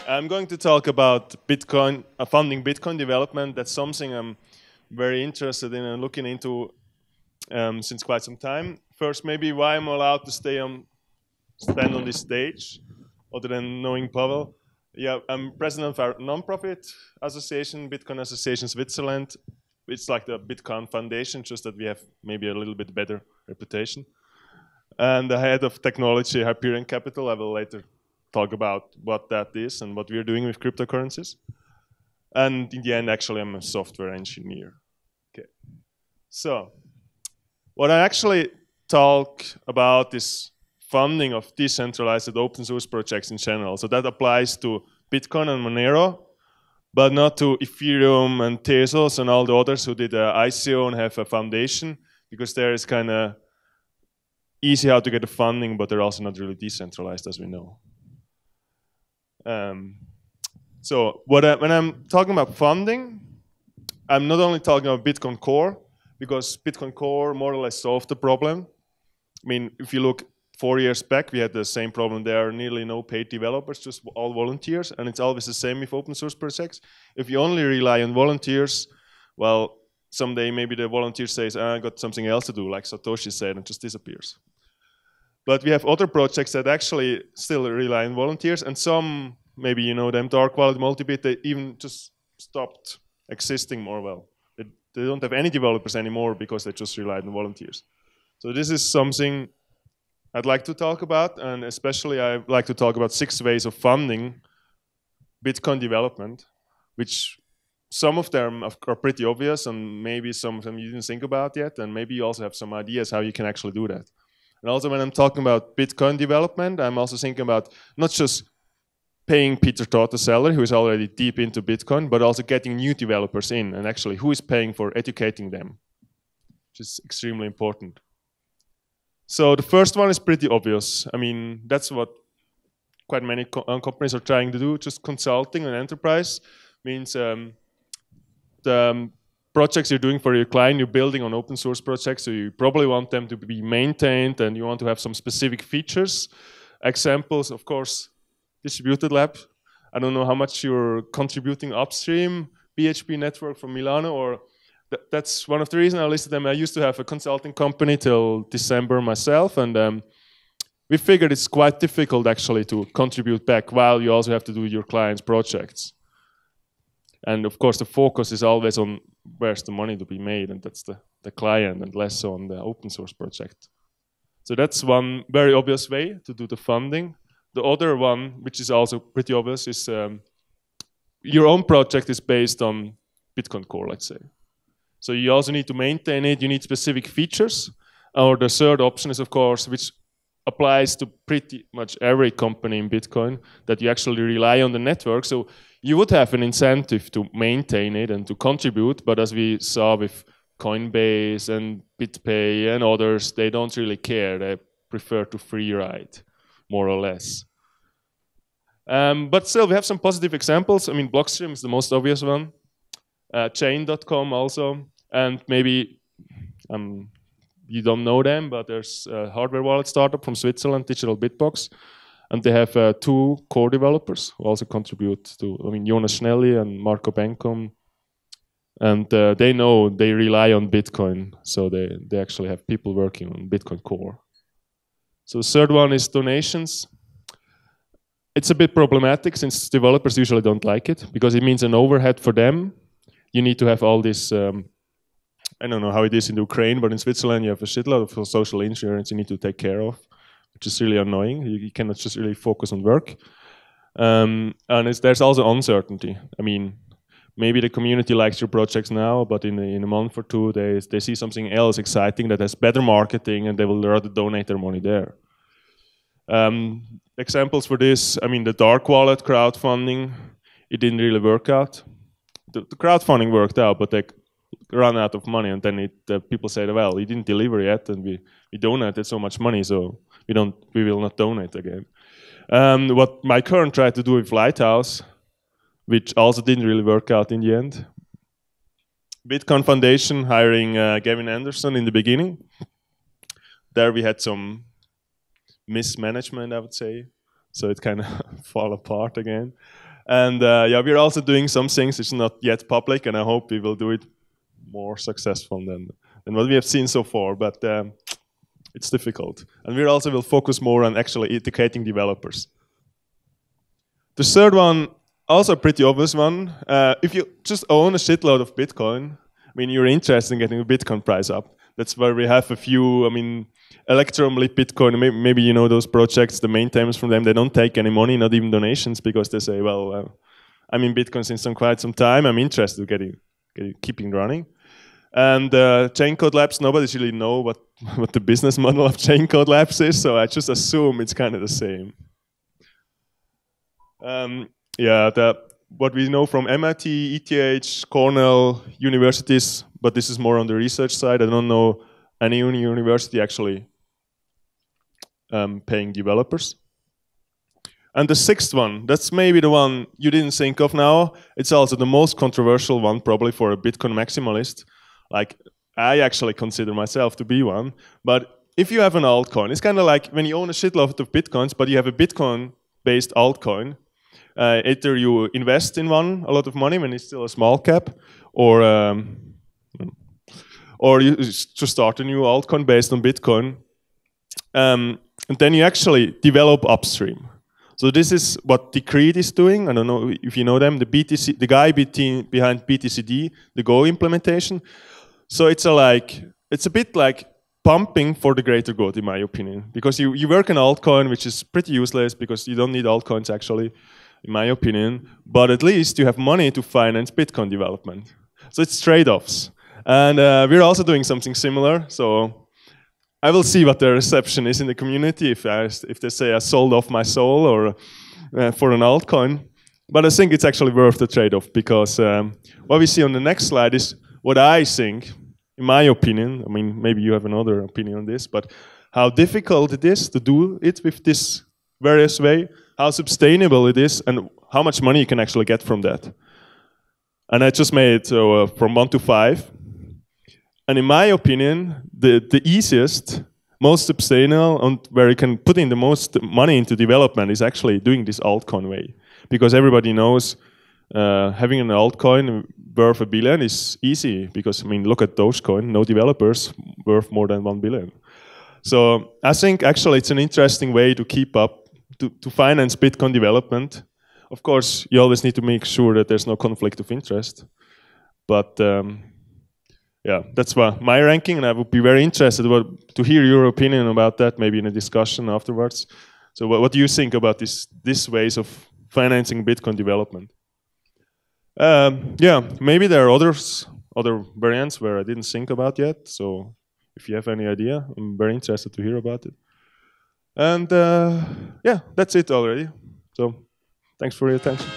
I'm going to talk about Bitcoin, funding Bitcoin development. That's something I'm very interested in and looking into since quite some time. First, maybe why I'm allowed to stand on this stage, other than knowing Pavel. Yeah, I'm president of our non-profit association, Bitcoin Association Switzerland. It's like the Bitcoin Foundation, just that we have maybe a little bit better reputation. And the head of technology, Hyperion Capital. I will later talk about what that is and what we're doing with cryptocurrencies. And in the end, actually, I'm a software engineer. Okay. So, what I actually talk about is funding of decentralized open source projects in general. So that applies to Bitcoin and Monero, but not to Ethereum and Tezos and all the others who did an ICO and have a foundation, because there is kind of easy how to get the funding, but they're also not really decentralized, as we know. So when I'm talking about funding, I'm not only talking about Bitcoin Core, because Bitcoin Core more or less solved the problem. I mean, if you look 4 years back, we had the same problem. There are nearly no paid developers, just all volunteers, and it's always the same with open source projects. If you only rely on volunteers, well, someday maybe the volunteer says, I got something else to do, like Satoshi said, and just disappears. But we have other projects that actually still rely on volunteers, and some, maybe you know them, Dark Wallet, Multibit, they even just stopped existing more well. They don't have any developers anymore because they just relied on volunteers. So this is something I'd like to talk about, and especially I'd like to talk about 6 ways of funding Bitcoin development, which some of them are pretty obvious, and maybe some of them you didn't think about yet, and maybe you also have some ideas how you can actually do that. And also when I'm talking about Bitcoin development, I'm also thinking about not just paying Peter Todd a salary, who is already deep into Bitcoin, but also getting new developers in, and actually who is paying for educating them, which is extremely important. So the first one is pretty obvious. I mean, that's what quite many companies are trying to do. Just consulting and enterprise means the projects you're doing for your client, you're building on open source projects, so you probably want them to be maintained and you want to have some specific features. Examples, of course, distributed lab. I don't know how much you're contributing upstream, PHP network from Milano, or that's one of the reasons I listed them. I used to have a consulting company till December myself, and we figured it's quite difficult actually to contribute back while you also have to do your client's projects. And of course the focus is always on where's the money to be made, and that's the client, and less on the open source project. So that's one very obvious way to do the funding. The other one, which is also pretty obvious, is your own project is based on Bitcoin Core, let's say. So you also need to maintain it, you need specific features. Or the third option is, of course, which applies to pretty much every company in Bitcoin, that you actually rely on the network. So you would have an incentive to maintain it and to contribute, but as we saw with Coinbase and BitPay and others, they don't really care. They prefer to free ride, more or less. But still, we have some positive examples. I mean, Blockstream is the most obvious one. Chain.com also, and maybe you don't know them, but there's a hardware wallet startup from Switzerland, Digital Bitbox, and they have 2 core developers who also contribute to, I mean, Jonas Schnelli and Marco Benkom, and they know they rely on Bitcoin, so they actually have people working on Bitcoin Core. So the third one is donations. It's a bit problematic since developers usually don't like it, because it means an overhead for them. You need to have all this, I don't know how it is in Ukraine, but in Switzerland you have a shitload of social insurance you need to take care of, which is really annoying. You cannot just really focus on work. And there's also uncertainty. I mean, maybe the community likes your projects now, but in a month or 2, they see something else exciting that has better marketing, and they will rather donate their money there. Examples for this, I mean, the Dark Wallet crowdfunding, it didn't really work out. The crowdfunding worked out, but they ran out of money, and then people said, well, we didn't deliver yet, and we donated so much money, so we will not donate again. What my current tried to do with Lighthouse, which also didn't really work out in the end. Bitcoin Foundation hiring Gavin Anderson in the beginning. There we had some mismanagement, I would say, so it kind of fall apart again. And yeah, we're also doing some things. It's not yet public, and I hope we will do it more successful than what we have seen so far. But it's difficult. And we also will focus more on actually educating developers. The third one, also a pretty obvious one. If you just own a shitload of Bitcoin, I mean, you're interested in getting the Bitcoin price up. That's where we have a few, I mean, Electrum, Bitcoin, maybe you know those projects, the maintainers from them, they don't take any money, not even donations, because they say, well, I'm in Bitcoin since quite some time, I'm interested in keeping running. And Chain Code Labs, nobody really know what the business model of Chain Code Labs is, so I just assume it's kind of the same. Yeah, what we know from MIT, ETH, Cornell, universities, but this is more on the research side. I don't know any university actually paying developers. And the sixth one, that's maybe the one you didn't think of now. It's also the most controversial one probably for a Bitcoin maximalist. Like, I actually consider myself to be one. But if you have an altcoin, it's kind of like when you own a shitload of Bitcoins, but you have a Bitcoin-based altcoin. Either you invest in one, a lot of money when it's still a small cap, or you just start a new altcoin based on Bitcoin. And then you actually develop upstream. So this is what Decreed is doing. I don't know if you know them, the guy behind BTCD, the Go implementation. So it's a bit like pumping for the greater good, in my opinion. Because you work on altcoin, which is pretty useless because you don't need altcoins actually, in my opinion. But at least you have money to finance Bitcoin development. So it's trade-offs. And we're also doing something similar. So I will see what the reception is in the community if they say I sold off my soul or for an altcoin. But I think it's actually worth the trade-off because what we see on the next slide is what I think, in my opinion, I mean, maybe you have another opinion on this, but how difficult it is to do it with this various way, how sustainable it is, and how much money you can actually get from that. And I just made it from 1 to 5. And in my opinion, the easiest, most sustainable, and where you can put in the most money into development is actually doing this altcoin way. Because everybody knows having an altcoin worth $1 billion is easy. Because, I mean, look at Dogecoin, no developers worth more than 1 billion. So I think actually it's an interesting way to keep up, to finance Bitcoin development. Of course, you always need to make sure that there's no conflict of interest. But yeah, that's my ranking, and I would be very interested to hear your opinion about that, maybe in a discussion afterwards. So what do you think about these ways of financing Bitcoin development? Yeah, maybe there are other variants where I didn't think about yet. So if you have any idea, I'm very interested to hear about it. And yeah, that's it already. So thanks for your attention.